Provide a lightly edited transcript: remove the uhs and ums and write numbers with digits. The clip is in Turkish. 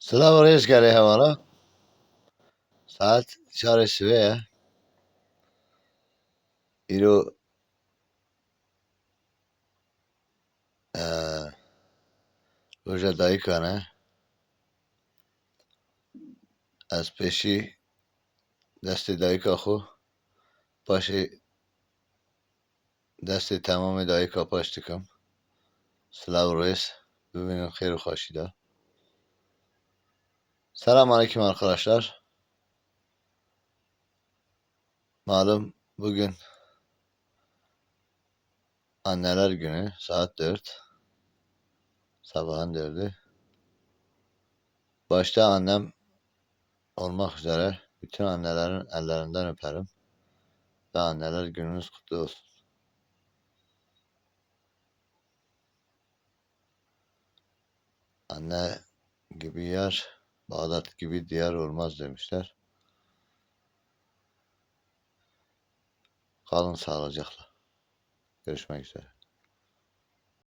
Selamun reis geliyor hevana. Saat çaresi ve İro Roja dayıkanı az peşi desti dayıka xo paşi desti tamamı dayıka paştıkım. Selamun reis. Bugünün xeyri hoşida. Selamun aleyküm arkadaşlar. Malum bugün anneler günü saat 4. Sabahın 4'ü. Başta annem olmak üzere bütün annelerin ellerinden öperim. Ve anneler gününüz kutlu olsun. Anne gibi yer, Bağdat gibi diyar olmaz demişler. Kalın sağlıcakla. Görüşmek üzere.